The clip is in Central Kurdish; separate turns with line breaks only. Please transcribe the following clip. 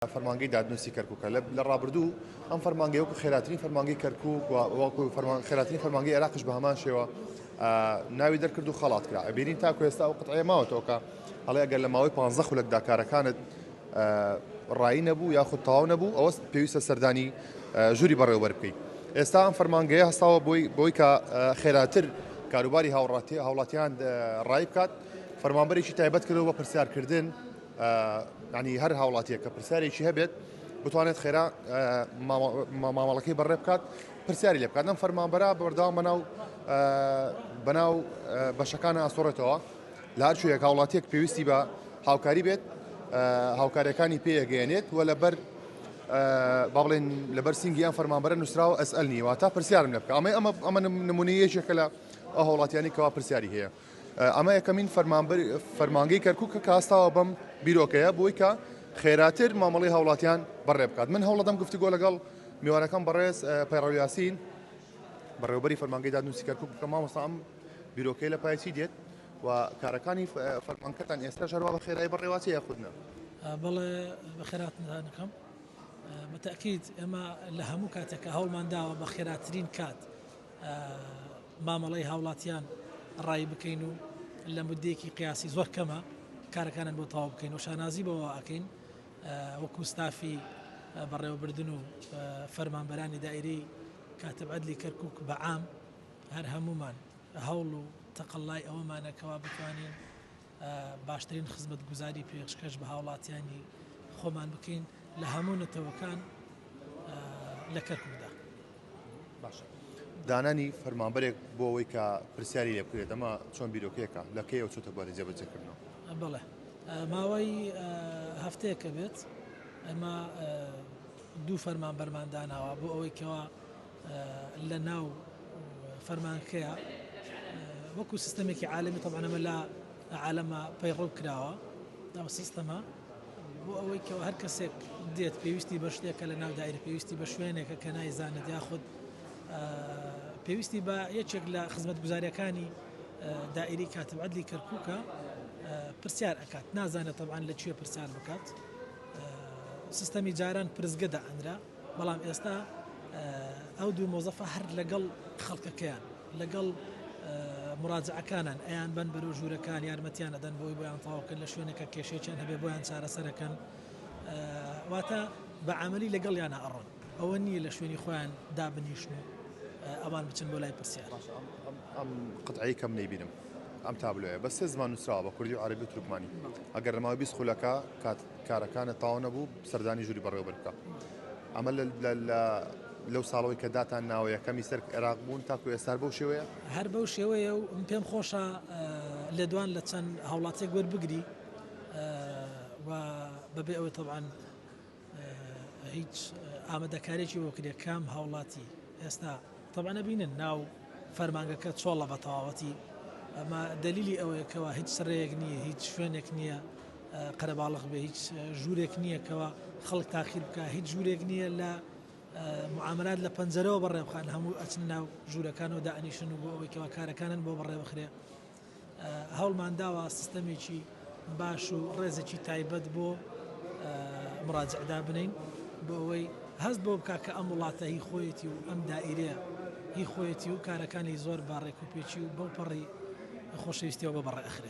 فەرمانگەی دادنووسی کەرکووکە لە ڕابردوو ئەم فەرمانگەی وەکو خێراترین فەرمانگەی کەرکووک وەکو خێراترین فەرمانگەی عێراقیش بە هەمان شێوە ناوی دەرکرد و خەڵات کرا. ئەبینین تاکو ئێستا ئەو قوتعەیە ماوەتەوە هەڵێ ئەگەر لە ماوەی 15 خولەکدا کارەکانت ڕایی نەبوو یاخود تەواو نەبوو ئەوە پێویستە سەردانی ژووری بەڕێوەبەر بکەیت. ئێستا ئەم فەرمانگەیە هەستاوە بۆی کە خێراتر کاروباری هاوڵاتیان ڕای بکات. فەرمانبەرێکی تایبەت کردەوە بە پرسیارکردن ینی هەر هاوڵاتیە کە پرسیارێکی هەبێت بتوانێت خێرا مامەڵەکەی بەڕێ بکات پرسیاری لێ بکات. ئەم فەرمانبەرە بەردەوام بەناو بەشەکانە ئاسۆڕێتەوە لە هەر شوێیەک هاوڵاتیەک پێویستی بە هاوکاری بێت هاوکاریەکانی پێیەگەیەنێت و لەبەر با بڵێن لەبەر سینگی ئەم فەرمانبەرە نووسراوە ئەسئەلنی واتە پرسیارم لێ بکە. ئەمە نمونەیەکێکە لە ئەو هاوڵاتیانی کەوا پرسیاری هەیە. ئەمە یەکەمین فەرمانگەی کەرکووک کە کاستاوە بەم بیرۆکەیە بۆی کە خێراتر مامەڵەی هاوڵاتیان بەڕێ بکات. من هەوڵ دەدەم گفتوگۆ لەگەڵ میوانەکەم بەڕێز پەیڕەو یاسین بەڕێوەبەری فەرمانگەی دادنووسی کەرکووک بکە مامۆستا ئەم بیرۆکەی لە پایچی دێت و کارەکانی فەرمانکەتان ئێستا ژەروا بە خێرایی بەڕێوەچی یاخودنا.
بەڵێ بە خێراتنەکەم بەتەکید ئێمە لە هەموو کاتێکە هەوڵمان داوە بە خێراترین کات مامەڵەی هاوڵاتیان ڕای بکەین و لە مدەیەکی قیاسی زۆر کەمە کارەکانن بۆ تەواو بکەین و شانازی بەوە ئەکەین وەکو ستافی بەڕێوەبردن و فەرمانبەرانی دائیرەی کاتب عەدلی کەرکووک بەعام هەر هەمومان هەوڵ و تەقەڵای ئەوەمانەکەوا بتوانین باشترین خزمەتگوزاری پێشکەش بە هاوڵاتیانی خۆمان بکەین لە هەموو نەتەوەکان لە کەرکووکدا.
باشە. دانانی فەرمانبەرێک بۆ ئەوەی کە پرسیاری لێ بکرێت ئەمە چۆن بیرۆکەیەکە لە کەیەوە چۆتە بۆ جێبەجێکردنەوە؟
بەڵێ ماوەی هەفتەیەکە بێت ئەمە دوو فەرمانبەرمان داناوە بۆ ئەوەی کەوا لە ناو فەرمانکەیە وەکو سیستەمێکی عالەمی طبعاً ئەمە لە عالەمە پەیڕەو کراوە ئەو سیستەمە بۆ ئەوەی کەوا هەر کەسێک دێت پێویستی بە شتێکە لە ناو دایرە پێویستی بە شوێنێکە کە نایزانێت یاخود پێویستی بە یەکێک لە خزمەتگوزاریەکانی دائیرەی کاتب عەدلی کەرکووکە پرسیار ئەکات نازانێت طبعاً لەکوێ پرسیار بکات. سیستەمی جاران پرزگە دائەنرا بەڵام ئێستا ئەو دوو مۆزەفە هەر لەگەڵ خەڵکەکەیان لەگەڵ مراجعەکانان ئەیان بن بەرەو ژوورەکان یارمەتیان ئەدەن بۆی بۆیان تەواوکەن لە شوێنێکە کێشەیەکیان هەبێ بۆیان چارەسەرەکەن واتە بە عەمەلی لەگەڵیانە ئەڕۆن ئەوە نییە لە شوێنی خۆیان دابنیشن و ئەوان بچن بۆ لای پرسیار.
ئەم قوتعەی کەم نەیبینم ئەم تابلۆیە بە سێ زمان نووسراوە بە کوردی و عەرەبی و تورکمانی. ئەگەر لە ماوەی 20 خولەکە کارەکانە تەواو نەبوو سەردانی ژووری بەڕێوەبەر بکە. ئەمە لەو ساڵەوەی کە داتان ناوە یەکەمی سەر عێراق بوون تاکو ئێستا بەو شێوەیە؟
هەر بەو شێوەیە و پێم خۆشە لە دوان لە چەند هاوڵاتێک وەربگری و بەبێ ئەوەی طبعاً هیچ ئامادەکاریی بۆ کرێ کام هاوڵاتی ئێستا طبعاً نەبینن ناو فەرمانگەکە چۆڵە بە تەواوەتی ئەمە دلیلی ئەوەیە کەوا هیچ سڕەیەک نییە هیچ شوێنێک نییە قەرەباڵغ بێ هیچ ژوورێک نییە کەوا خەڵک تاخیر بکە هیچ ژوورێک نییە لە معاملات لە پەنجەرەوە بەڕێوخان هەموو ئەچن ناو ژوورەکان و دائنیشن و بۆ ئەوەی کەوا کارەکانن بۆ بەڕێوەخرێ. هەوڵمان داوە سیستەمێکی باش و ڕێزێکی تایبەت بۆ مراجعدا بنین بۆ ئەوەی هەست بۆ بکە کە ئەم وڵاتە هی خۆیەتی و ئەم دائیرەیە هی خۆیەتی و کارەکانی زۆر باڕێک و پێچی و بەو پەڕی خۆشەویستیەوە بە بەڕێ ئەخرێت.